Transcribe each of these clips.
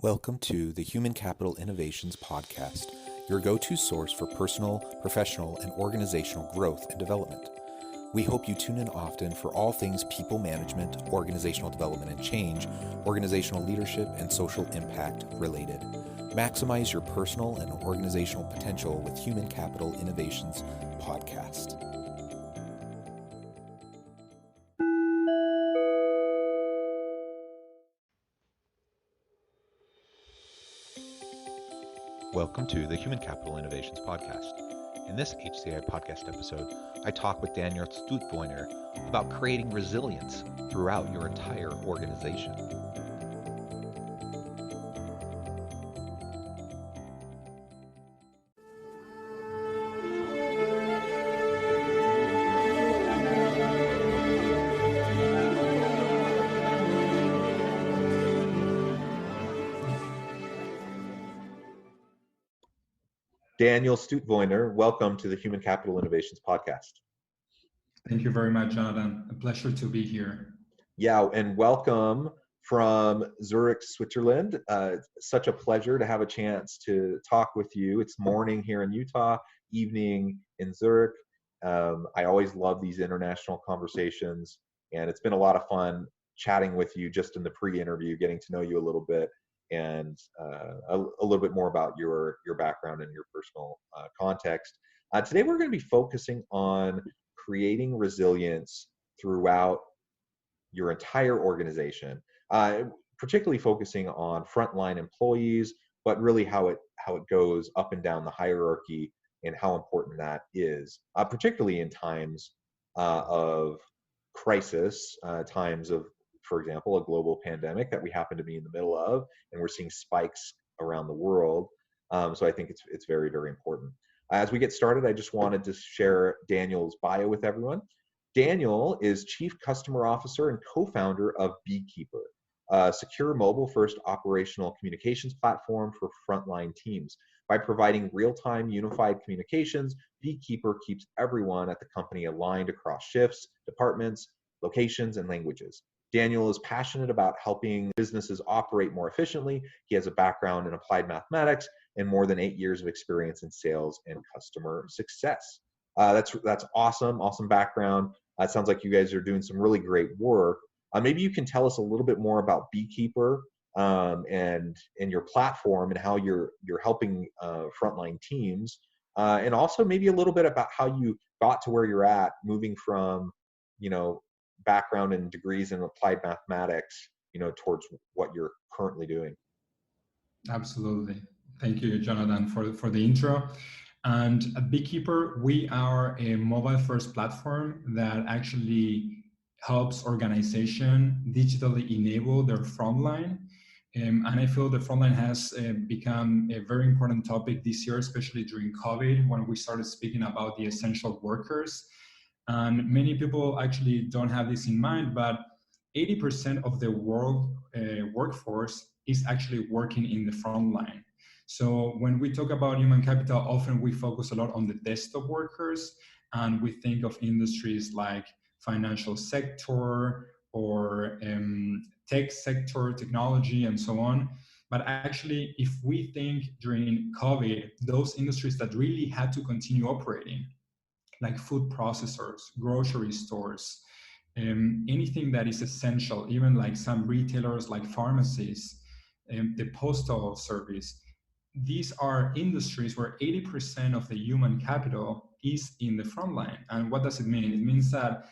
Welcome to the Human Capital Innovations Podcast, your go-to source for personal, professional, and organizational growth and development. We hope you tune in often for all things people management, organizational development and change, organizational leadership, and social impact related. Maximize your personal and organizational potential with Human Capital Innovations Podcast. Welcome to the Human Capital Innovations Podcast. In this HCI podcast episode, I talk with Daniel Sztutwojner about creating resilience throughout your entire organization. Daniel Sztutwojner, welcome to the Human Capital Innovations Podcast. Thank you very much, Jonathan. A pleasure to be here. Yeah, and welcome from Zurich, Switzerland. Such a pleasure to have a chance to talk with you. It's morning here in Utah, evening in Zurich. I always love these international conversations, and it's been a lot of fun chatting with you just in the pre-interview, getting to know you a little bit, and a little bit more about your background and your personal context. Today we're going to be focusing on creating resilience throughout your entire organization, particularly focusing on frontline employees, but really how it goes up and down the hierarchy and how important that is, particularly in times of crisis, times of, for example, a global pandemic that we happen to be in the middle of, and we're seeing spikes around the world. So I think it's very, very important. As we get started, I just wanted to share Daniel's bio with everyone. Daniel is Chief Customer Officer and co-founder of Beekeeper, a secure mobile-first operational communications platform for frontline teams. By providing real-time unified communications, Beekeeper keeps everyone at the company aligned across shifts, departments, locations, and languages. Daniel is passionate about helping businesses operate more efficiently. He has a background in applied mathematics and more than 8 years of experience in sales and customer success. That's awesome background. It sounds like you guys are doing some really great work. Maybe you can tell us a little bit more about Beekeeper and your platform and how you're helping frontline teams, and also maybe a little bit about how you got to where you're at, moving from background and degrees in applied mathematics, towards what you're currently doing. Absolutely. Thank you, Jonathan, for the intro. And at Beekeeper, we are a mobile-first platform that actually helps organizations digitally enable their frontline. And I feel the frontline has become a very important topic this year, especially during COVID, when we started speaking about the essential workers. And many people actually don't have this in mind, but 80% of the world workforce is actually working in the front line. So when we talk about human capital, often we focus a lot on the desktop workers, and we think of industries like financial sector or tech sector, technology, and so on. But actually, if we think during COVID, those industries that really had to continue operating, like food processors, grocery stores, anything that is essential, even like some retailers like pharmacies, the postal service. These are industries where 80% of the human capital is in the front line. And what does it mean? It means that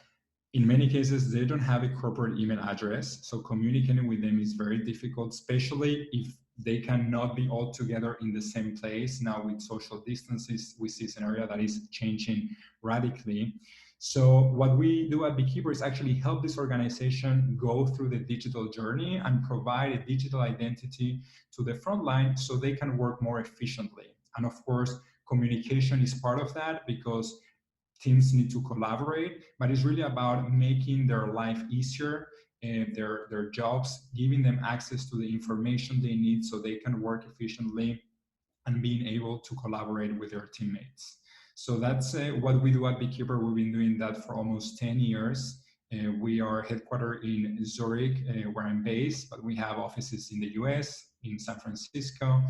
in many cases, they don't have a corporate email address. So communicating with them is very difficult, especially if they cannot be all together in the same place. Now with social distances, we see a scenario that is changing radically. So what we do at Beekeeper is actually help this organization go through the digital journey and provide a digital identity to the frontline so they can work more efficiently. And of course, communication is part of that because teams need to collaborate, but it's really about making their life easier, their jobs, giving them access to the information they need so they can work efficiently and being able to collaborate with their teammates. So that's what we do at Beekeeper. We've been doing that for almost 10 years. We are headquartered in Zurich, where I'm based, but we have offices in the US, in San Francisco,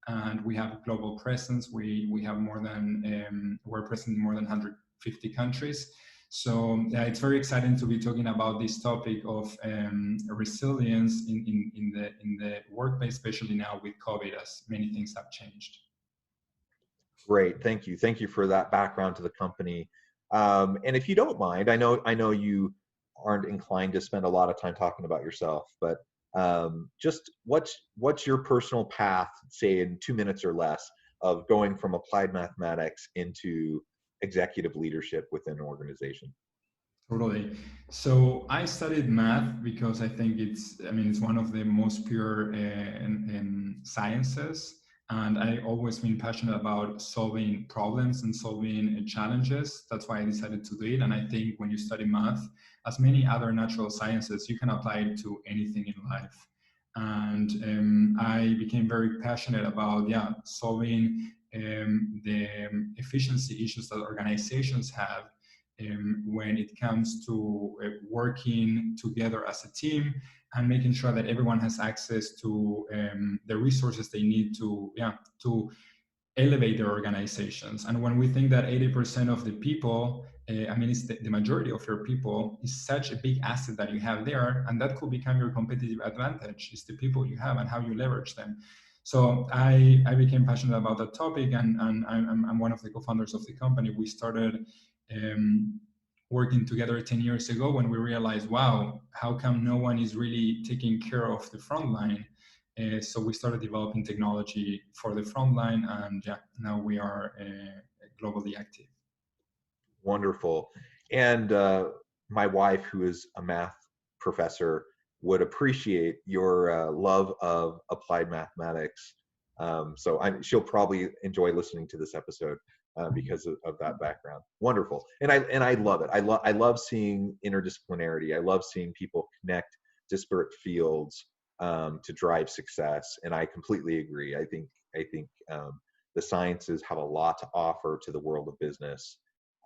and we have global presence. We have more than we're present in more than 150 countries. So it's very exciting to be talking about this topic of resilience in the workplace, especially now with COVID, as many things have changed. Great, thank you. Thank you for that background to the company. And if you don't mind, I know you aren't inclined to spend a lot of time talking about yourself, but just what's your personal path, say in 2 minutes or less, of going from applied mathematics into executive leadership within an organization? Totally. So I studied math because I think it's one of the most pure sciences. And I always been passionate about solving problems and solving challenges. That's why I decided to do it. And I think when you study math, as many other natural sciences, you can apply it to anything in life. And I became very passionate about, solving the efficiency issues that organizations have when it comes to working together as a team and making sure that everyone has access to the resources they need to elevate their organizations. And when we think that 80% of the people, it's the majority of your people, is such a big asset that you have there, and that could become your competitive advantage, is the people you have and how you leverage them. So I became passionate about that topic, and I'm one of the co-founders of the company. We started working together 10 years ago when we realized, wow, how come no one is really taking care of the front line? So we started developing technology for the front line, and now we are globally active. Wonderful. And my wife, who is a math professor, would appreciate your love of applied mathematics. So she'll probably enjoy listening to this episode because of that background. Wonderful. And I love it. I love seeing interdisciplinarity. I love seeing people connect disparate fields to drive success. And I completely agree. I think the sciences have a lot to offer to the world of business.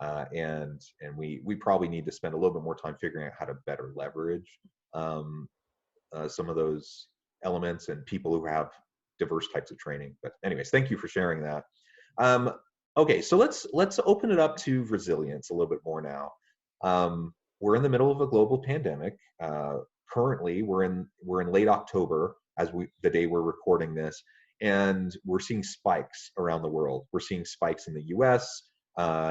And we probably need to spend a little bit more time figuring out how to better leverage some of those elements and people who have diverse types of training. But anyways, thank you for sharing that. Okay, so let's open it up to resilience a little bit more now. We're in the middle of a global pandemic. Currently, we're in late October as the day we're recording this, and we're seeing spikes around the world. We're seeing spikes in the U.S.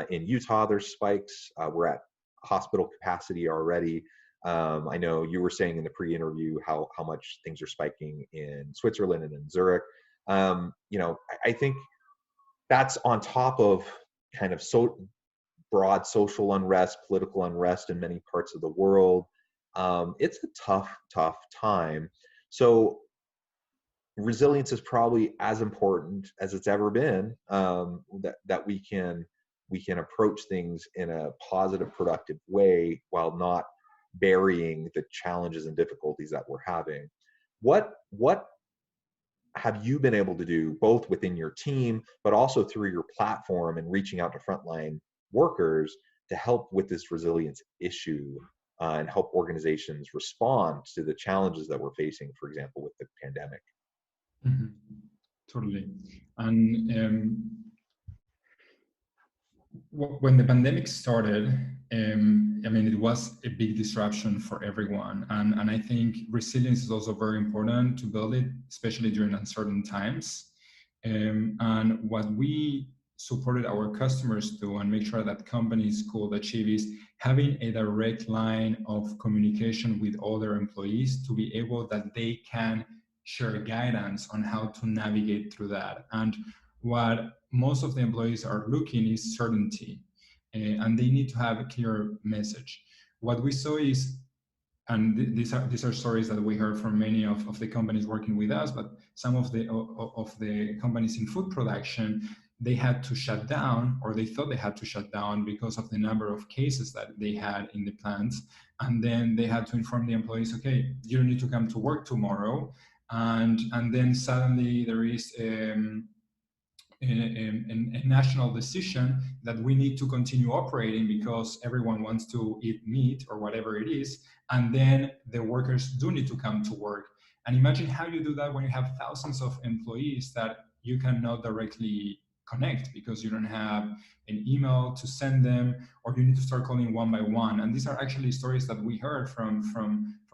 In Utah, there's spikes. We're at hospital capacity already. I know you were saying in the pre-interview how much things are spiking in Switzerland and in Zurich. I think that's on top of kind of broad social unrest, political unrest in many parts of the world. It's a tough time. So resilience is probably as important as it's ever been, that we can approach things in a positive, productive way while not burying the challenges and difficulties that we're having. What have you been able to do, both within your team, but also through your platform and reaching out to frontline workers, to help with this resilience issue and help organizations respond to the challenges that we're facing, for example, with the pandemic? Mm-hmm. Totally. And when the pandemic started, it was a big disruption for everyone. And I think resilience is also very important to build it, especially during uncertain times. And what we supported our customers to and make sure that companies could achieve is having a direct line of communication with all their employees to be able that they can share guidance on how to navigate through that. And what most of the employees are looking is certainty, and they need to have a clear message. What we saw is, and these are stories that we heard from many of the companies working with us, but some of the companies in food production, they had to shut down, or they thought they had to shut down because of the number of cases that they had in the plants. And then they had to inform the employees, okay, you don't need to come to work tomorrow. And then suddenly there is a national decision that we need to continue operating because everyone wants to eat meat or whatever it is, and then the workers do need to come to work. And imagine how you do that when you have thousands of employees that you cannot directly connect because you don't have an email to send them, or you need to start calling one by one. And these are actually stories that we heard from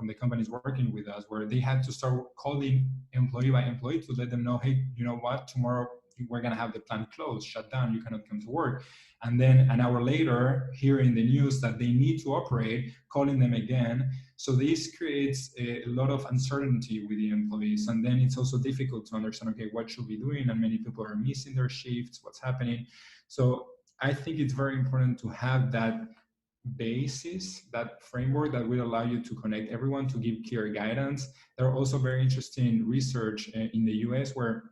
the companies working with us, where they had to start calling employee by employee to let them know, hey, you know what, tomorrow we're going to have the plant closed, shut down, you cannot come to work. And then an hour later, hearing the news that they need to operate, calling them again. So this creates a lot of uncertainty with the employees. And then it's also difficult to understand, okay, what should we be doing? And many people are missing their shifts, what's happening. So I think it's very important to have that basis, that framework that will allow you to connect everyone, to give clear guidance. There are also very interesting research in the US where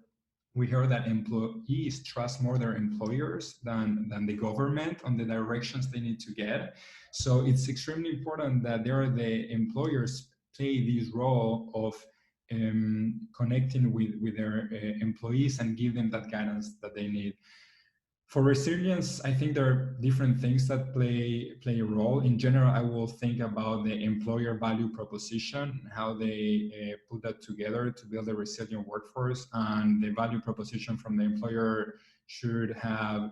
we heard that employees trust more their employers than the government on the directions they need to get. So it's extremely important that there the employers play this role of connecting with their employees and give them that guidance that they need. For resilience, I think there are different things that play a role. In general, I will think about the employer value proposition, how they put that together to build a resilient workforce. And the value proposition from the employer should have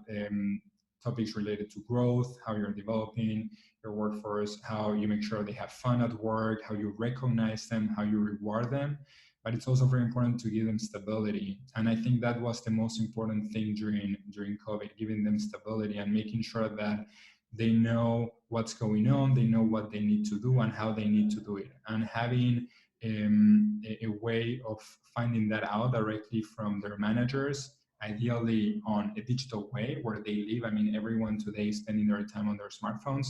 topics related to growth, how you're developing your workforce, how you make sure they have fun at work, how you recognize them, how you reward them. But it's also very important to give them stability. And I think that was the most important thing during COVID, giving them stability and making sure that they know what's going on, they know what they need to do and how they need to do it. And having a way of finding that out directly from their managers, ideally on a digital way where they live. I mean, everyone today is spending their time on their smartphones.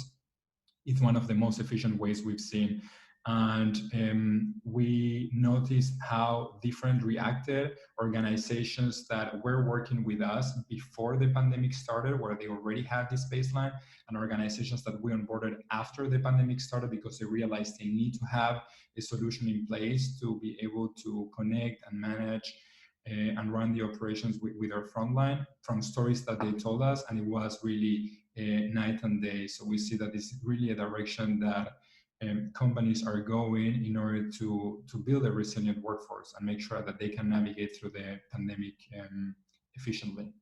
It's one of the most efficient ways we've seen. And we noticed how different reacted organizations that were working with us before the pandemic started, where they already had this baseline, and organizations that we onboarded after the pandemic started because they realized they need to have a solution in place to be able to connect and manage and run the operations with our frontline, from stories that they told us. And it was really night and day. So we see that this is really a direction that companies are going in order to build a resilient workforce and make sure that they can navigate through the pandemic efficiently.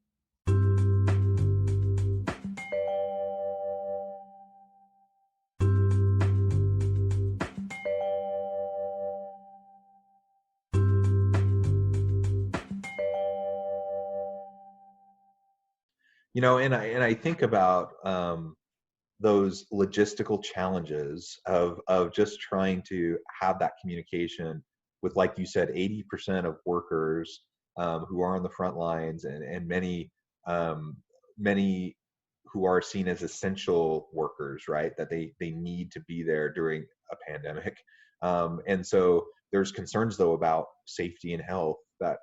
You know, and I think about those logistical challenges of just trying to have that communication with, like you said, 80% of workers who are on the front lines, and many who are seen as essential workers, right? That they need to be there during a pandemic, and so there's concerns though about safety and health that,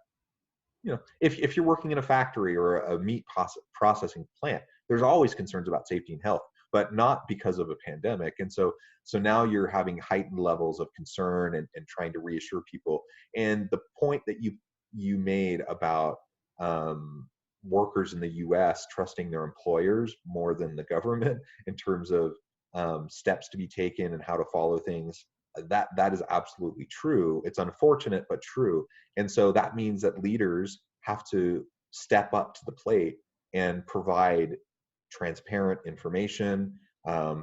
you know, if you're working in a factory or a meat processing plant, there's always concerns about safety and health, but not because of a pandemic. And so now you're having heightened levels of concern and trying to reassure people. And the point that you made about workers in the US trusting their employers more than the government in terms of steps to be taken and how to follow things, that is absolutely true. It's unfortunate, but true. And so that means that leaders have to step up to the plate and provide transparent information.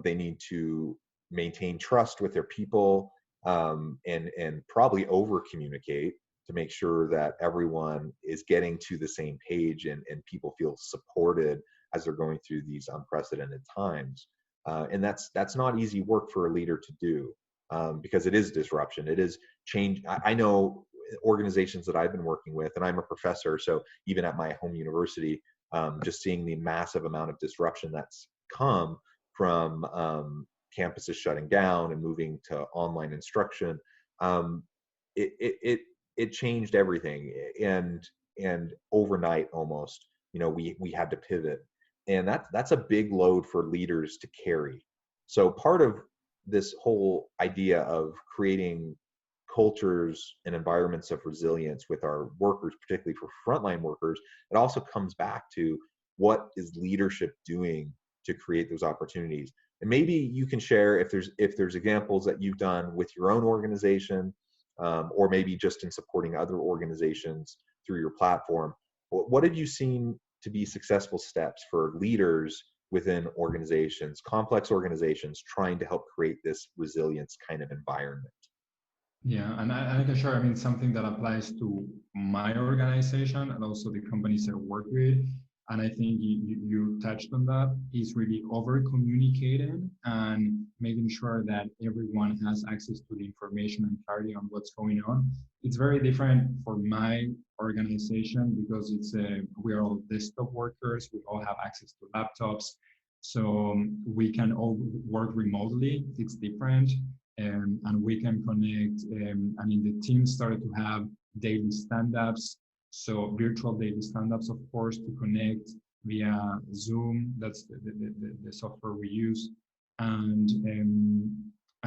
They need to maintain trust with their people, and probably over communicate to make sure that everyone is getting to the same page, and people feel supported as they're going through these unprecedented times. And that's not easy work for a leader to do, because it is disruption. It is change. I know organizations that I've been working with, and I'm a professor, so even at my home university, just seeing the massive amount of disruption that's come from campuses shutting down and moving to online instruction, it changed everything, and overnight almost, you know, we had to pivot, and that's a big load for leaders to carry. So part of this whole idea of creating cultures and environments of resilience with our workers, particularly for frontline workers, it also comes back to what is leadership doing to create those opportunities. And maybe you can share if there's examples that you've done with your own organization, or maybe just in supporting other organizations through your platform. What have you seen to be successful steps for leaders within organizations, complex organizations, trying to help create this resilience kind of environment? Yeah, and I can share, I mean, something that applies to my organization and also the companies I work with. And I think you touched on that, is really over communicating and making sure that everyone has access to the information and clarity on what's going on. It's very different for my organization because we are all desktop workers. We all have access to laptops. So we can all work remotely. It's different, and we can connect. I mean, the team started to have daily stand-ups, so virtual daily stand-ups, of course, to connect via Zoom. That's the software we use, and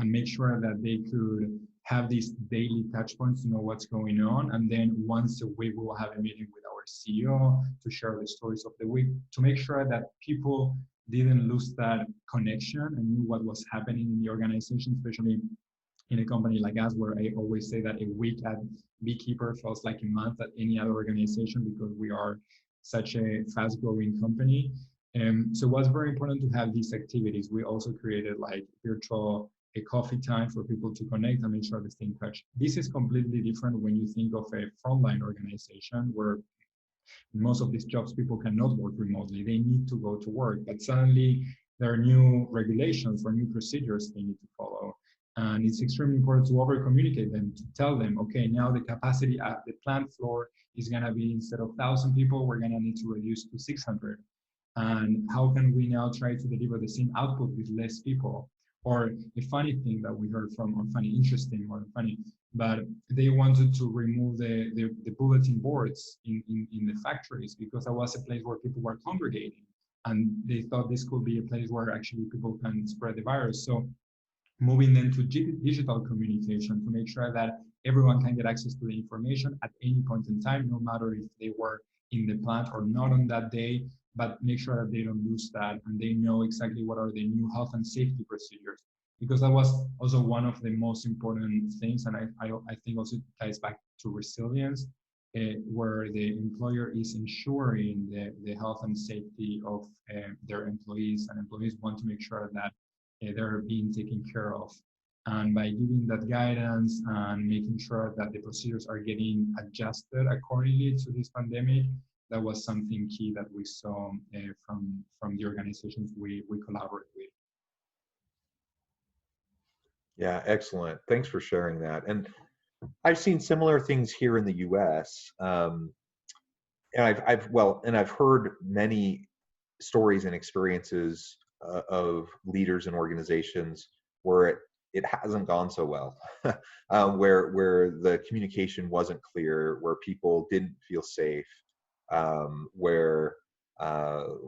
make sure that they could have these daily touch points to know what's going on. And then once a week, we will have a meeting with our CEO to share the stories of the week, to make sure that people didn't lose that connection and knew what was happening in the organization, especially in a company like us, where I always say that a week at Beekeeper feels like a month at any other organization because we are such a fast growing company. So it was very important to have these activities. We also created like virtual a coffee time for people to connect and make sure they stay in touch. This is completely different when you think of a frontline organization where most of these jobs people cannot work remotely. They need to go to work, but suddenly there are new regulations or new procedures they need to follow. And it's extremely important to over communicate them, to tell them, okay, now the capacity at the plant floor is going to be, instead of 1,000 people, we're going to need to reduce to 600. And how can we now try to deliver the same output with less people? Or a funny thing that we heard from, or funny, interesting, or funny, but they wanted to remove the bulletin boards in the factories because that was a place where people were congregating. And they thought this could be a place where actually people can spread the virus. So moving them to digital communication to make sure that everyone can get access to the information at any point in time, no matter if they were in the plant or not on that day, but make sure that they don't lose that and they know exactly what are the new health and safety procedures. Because that was also one of the most important things, and I think also ties back to resilience, where the employer is ensuring the health and safety of their employees, and employees want to make sure that they're being taken care of. And by giving that guidance and making sure that the procedures are getting adjusted accordingly to this pandemic, that was something key that we saw from the organizations we collaborate with. Yeah, excellent. Thanks for sharing that. And I've seen similar things here in the U.S. And I've heard many stories and experiences of leaders and organizations where it hasn't gone so well, where the communication wasn't clear, where people didn't feel safe, where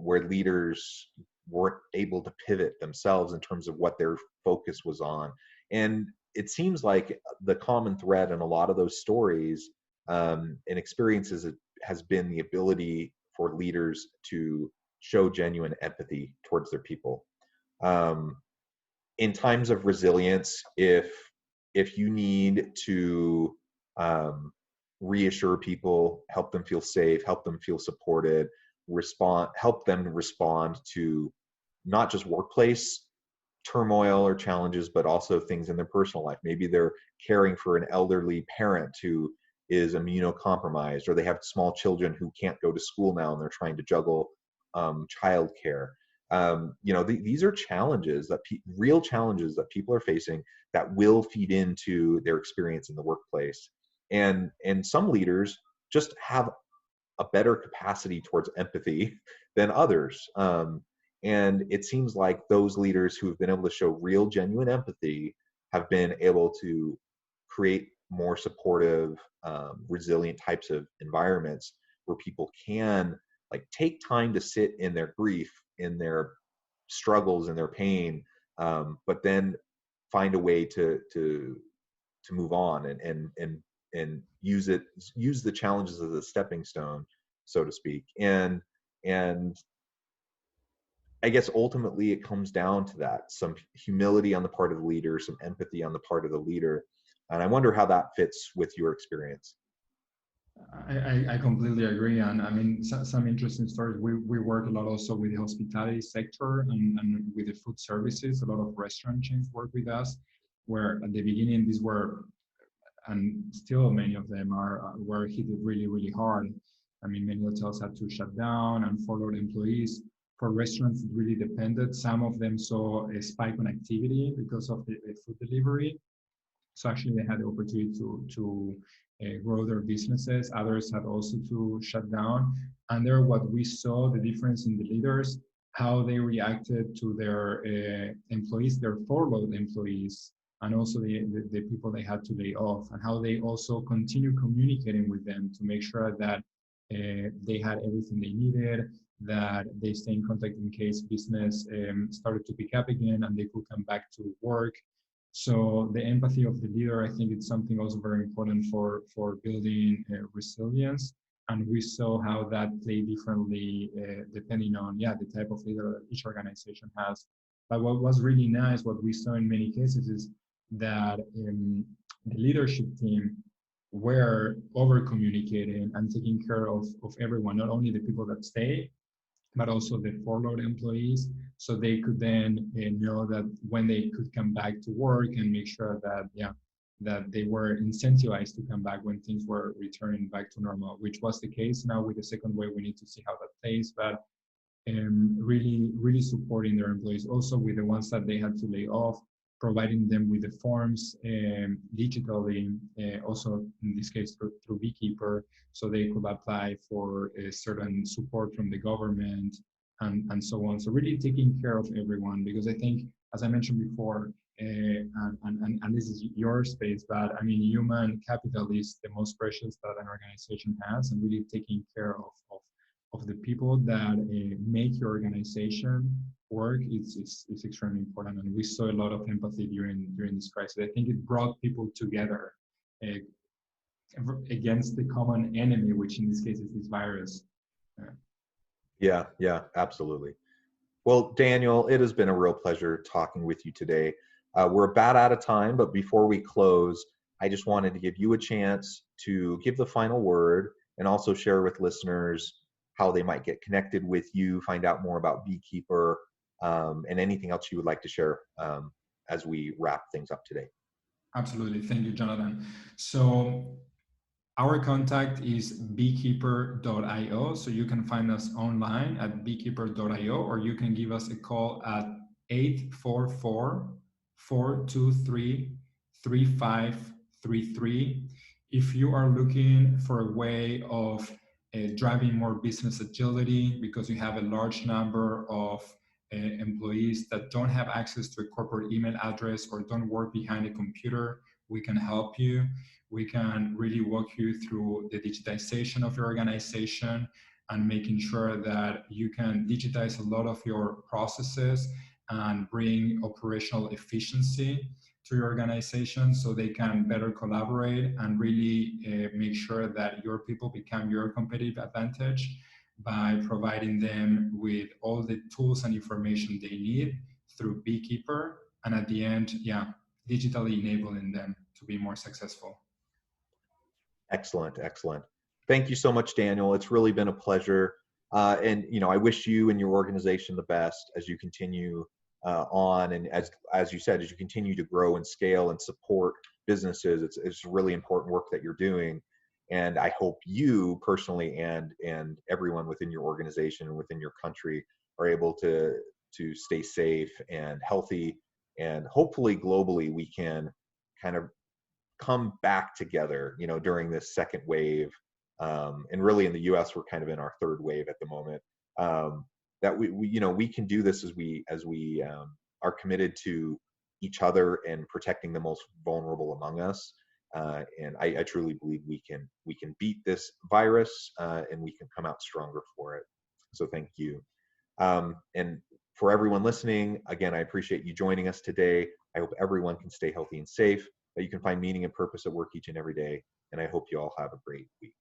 leaders weren't able to pivot themselves in terms of what their focus was on. And it seems like the common thread in a lot of those stories and experiences has been the ability for leaders to show genuine empathy towards their people. In times of resilience, if you need to reassure people, help them feel safe, help them feel supported, help them respond to not just workplace turmoil or challenges, but also things in their personal life. Maybe they're caring for an elderly parent who is immunocompromised, or they have small children who can't go to school now and they're trying to juggle childcare. These are challenges real challenges that people are facing that will feed into their experience in the workplace. And some leaders just have a better capacity towards empathy than others. And it seems like those leaders who have been able to show real, genuine empathy have been able to create more supportive, resilient types of environments where people can like take time to sit in their grief, in their struggles, in their pain, but then find a way to move on and use the challenges as a stepping stone, so to speak. And I guess ultimately it comes down to that, some humility on the part of the leader, some empathy on the part of the leader. And I wonder how that fits with your experience. I completely agree. And I mean, some interesting stories. We work a lot also with the hospitality sector and with the food services. A lot of restaurant chains work with us, where at the beginning, these were, and still many of them were hit really, really hard. I mean, many hotels had to shut down and furlough employees. For restaurants, it really depended. Some of them saw a spike on activity because of the food delivery. So actually, they had the opportunity to grow their businesses. Others had also to shut down. And there, what we saw, the difference in the leaders, how they reacted to their employees, their furloughed employees, and also the people they had to lay off, and how they also continue communicating with them to make sure that they had everything they needed, that they stay in contact in case business started to pick up again and they could come back to work. So the empathy of the leader, I think it's something also very important for building resilience. And we saw how that played differently depending on, the type of leader that each organization has. But what was really nice, what we saw in many cases, is that the leadership team were over communicating and taking care of everyone, not only the people that stay, but also the furloughed employees, so they could then know that when they could come back to work and make sure that that they were incentivized to come back when things were returning back to normal, which was the case. Now with the second wave, we need to see how that plays, but really supporting their employees, also with the ones that they had to lay off, providing them with the forms digitally, also in this case through Beekeeper, so they could apply for a certain support from the government and so on. So really taking care of everyone, because I think, as I mentioned before, and this is your space, but I mean, human capital is the most precious that an organization has, and really taking care of the people that make your organization work is extremely important. And we saw a lot of empathy during this crisis. I think it brought people together against the common enemy, which in this case is this virus. Yeah, absolutely. Well, Daniel, it has been a real pleasure talking with you today. We're about out of time, but before we close, I just wanted to give you a chance to give the final word and also share with listeners how they might get connected with you, find out more about Beekeeper, and anything else you would like to share as we wrap things up today. Absolutely. Thank you, Jonathan. So our contact is beekeeper.io. So you can find us online at beekeeper.io, or you can give us a call at 844-423-3533. If you are looking for a way of driving more business agility because you have a large number of employees that don't have access to a corporate email address or don't work behind a computer, we can help you. We can really walk you through the digitization of your organization and making sure that you can digitize a lot of your processes and bring operational efficiency to your organization so they can better collaborate and really make sure that your people become your competitive advantage by providing them with all the tools and information they need through Beekeeper. And at the end, digitally enabling them to be more successful. Excellent. Thank you so much, Daniel. It's really been a pleasure. And I wish you and your organization the best as you continue on, and as you said, as you continue to grow and scale and support businesses. It's really important work that you're doing, and I hope you personally and everyone within your organization and within your country are able to stay safe and healthy, and hopefully globally we can kind of come back together, during this second wave. And really in the US, we're kind of in our third wave at the moment. That we can do this as we are committed to each other and protecting the most vulnerable among us. And I truly believe we can beat this virus, and we can come out stronger for it. So thank you. And for everyone listening, again, I appreciate you joining us today. I hope everyone can stay healthy and safe, that you can find meaning and purpose at work each and every day. And I hope you all have a great week.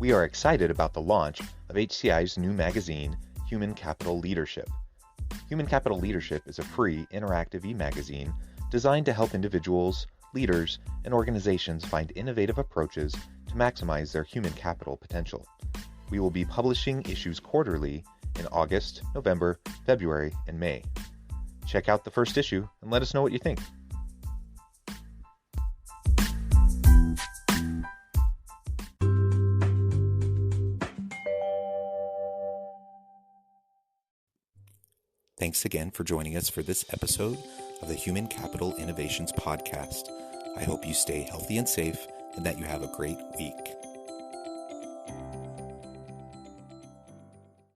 We are excited about the launch of HCI's new magazine, Human Capital Leadership. Human Capital Leadership is a free, interactive e-magazine designed to help individuals, leaders, and organizations find innovative approaches to maximize their human capital potential. We will be publishing issues quarterly in August, November, February, and May. Check out the first issue and let us know what you think. Thanks again for joining us for this episode of the Human Capital Innovations Podcast. I hope you stay healthy and safe and that you have a great week.